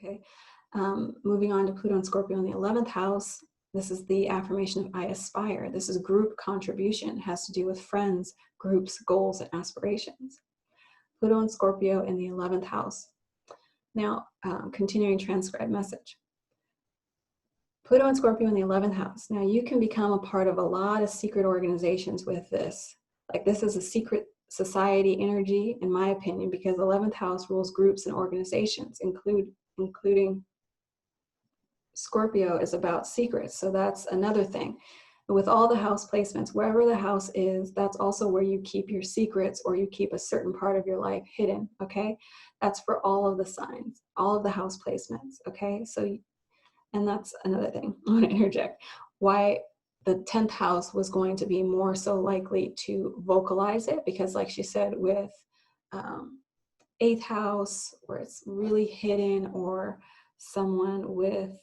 okay? Moving on to Pluto and Scorpio in the 11th house, this is the affirmation of I aspire. This is group contribution. It has to do with friends, groups, goals, and aspirations. Pluto and Scorpio in the 11th house. Now, continuing transcribed message. Pluto and Scorpio in the 11th house. Now, you can become a part of a lot of secret organizations with this. Like, this is a secret society energy, in my opinion, because 11th house rules groups and organizations, including Scorpio is about secrets. So that's another thing. With all the house placements, wherever the house is, that's also where you keep your secrets, or you keep a certain part of your life hidden, okay? That's for all of the signs, all of the house placements, okay? So, and that's another thing I want to interject. Why the 10th house was going to be more so likely to vocalize it, because like she said, with 8th house, where it's really hidden, or someone with,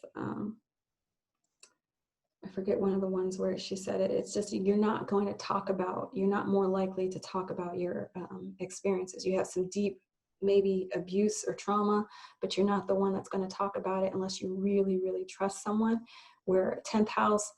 I forget one of the ones where she said it, it's just, you're not going to talk about, you're not more likely to talk about your experiences. You have some deep, maybe abuse or trauma, but you're not the one that's going to talk about it unless you really, really trust someone. Where 10th house,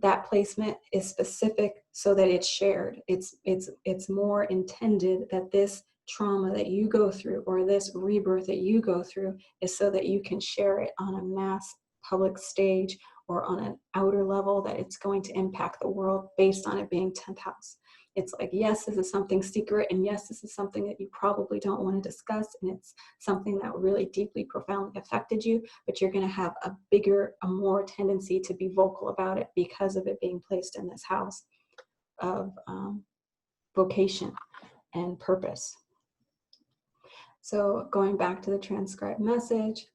that placement is specific so that it's shared. It's more intended that this trauma that you go through, or this rebirth that you go through, is so that you can share it on a mass public stage, or on an outer level, that it's going to impact the world based on it being 10th house. It's like, yes, this is something secret, and yes, this is something that you probably don't want to discuss, and it's something that really deeply, profoundly affected you, but you're going to have a more tendency to be vocal about it because of it being placed in this house of vocation and purpose. So going back to the transcribed message,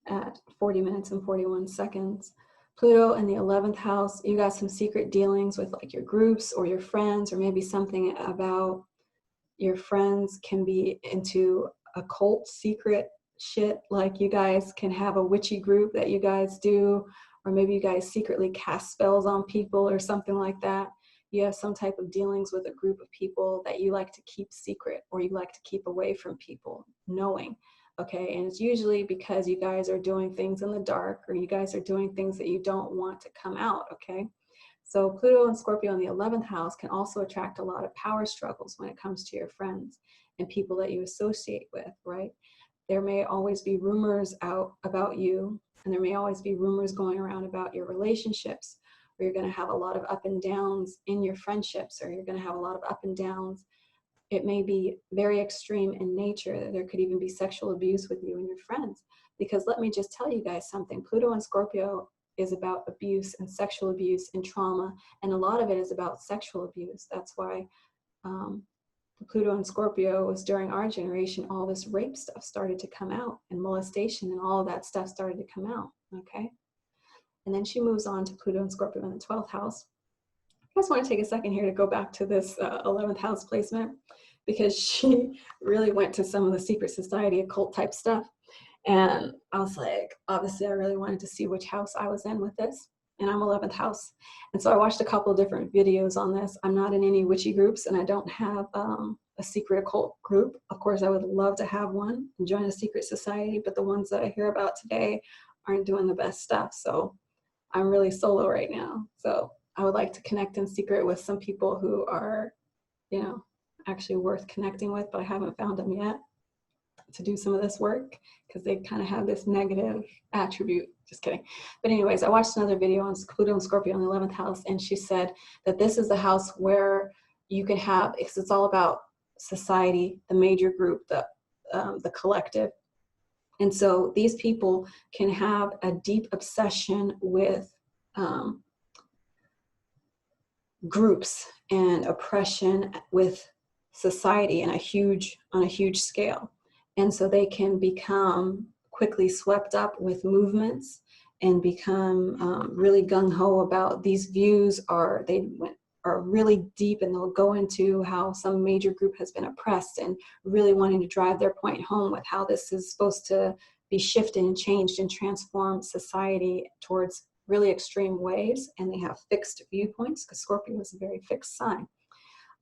at 40 minutes and 41 seconds. Pluto in the 11th house, you got some secret dealings with like your groups or your friends, or maybe something about your friends can be into occult secret shit. Like you guys can have a witchy group that you guys do, or maybe you guys secretly cast spells on people or something like that. You have some type of dealings with a group of people that you like to keep secret, or you like to keep away from people knowing. Okay, and it's usually because you guys are doing things in the dark, or you guys are doing things that you don't want to come out, okay? So Pluto and Scorpio in the 11th house can also attract a lot of power struggles when it comes to your friends and people that you associate with, right? There may always be rumors out about you, and there may always be rumors going around about your relationships, or you're going to have a lot of up and downs in your friendships, or you're going to have a lot of up and downs. It may be very extreme in nature. There could even be sexual abuse with you and your friends. Because let me just tell you guys something. Pluto and Scorpio is about abuse and sexual abuse and trauma. And a lot of it is about sexual abuse. That's why Pluto and Scorpio was during our generation, all this rape stuff started to come out, and molestation and all of that stuff started to come out, okay? And then she moves on to Pluto and Scorpio in the 12th house. I just want to take a second here to go back to this 11th house placement, because she really went to some of the secret society occult type stuff. And I was like, obviously I really wanted to see which house I was in with this. And I'm 11th house. And so I watched a couple of different videos on this. I'm not in any witchy groups, and I don't have a secret occult group. Of course, I would love to have one and join a secret society, but the ones that I hear about today aren't doing the best stuff. So I'm really solo right now. So I would like to connect in secret with some people who are, you know, actually worth connecting with, but I haven't found them yet to do some of this work, because they kind of have this negative attribute. Just kidding. But anyways, I watched another video on Pluto and Scorpio in the 11th house, and she said that this is the house where you can have, because it's all about society, the major group, the collective. And so these people can have a deep obsession with groups and oppression with society on a huge scale. And so they can become quickly swept up with movements and become really gung-ho about these views, are really deep, and they'll go into how some major group has been oppressed and really wanting to drive their point home with how this is supposed to be shifted and changed and transform society towards really extreme ways. And they have fixed viewpoints, because Scorpio is a very fixed sign.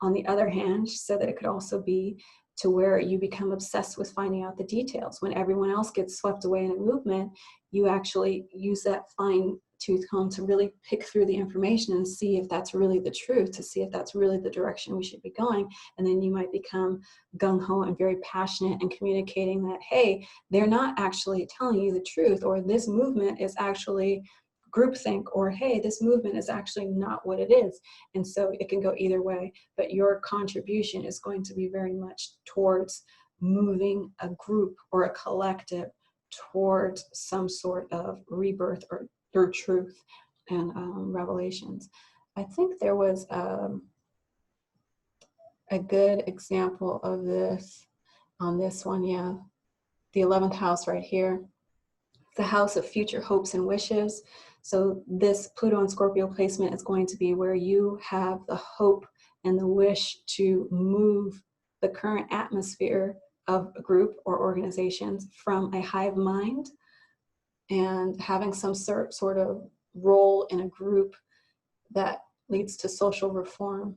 On the other hand, she said that it could also be to where you become obsessed with finding out the details. When everyone else gets swept away in a movement, you actually use that fine-tooth comb to really pick through the information and see if that's really the truth, to see if that's really the direction we should be going. And then you might become gung-ho and very passionate and communicating that, hey, they're not actually telling you the truth, or this movement is actually groupthink, or hey, this movement is actually not what it is. And so it can go either way, but your contribution is going to be very much towards moving a group or a collective towards some sort of rebirth or truth and revelations. I think there was a good example of this on this one. Yeah, the 11th house right here, the house of future hopes and wishes. So this Pluto and Scorpio placement is going to be where you have the hope and the wish to move the current atmosphere of a group or organizations from a hive mind and having some sort of role in a group that leads to social reform.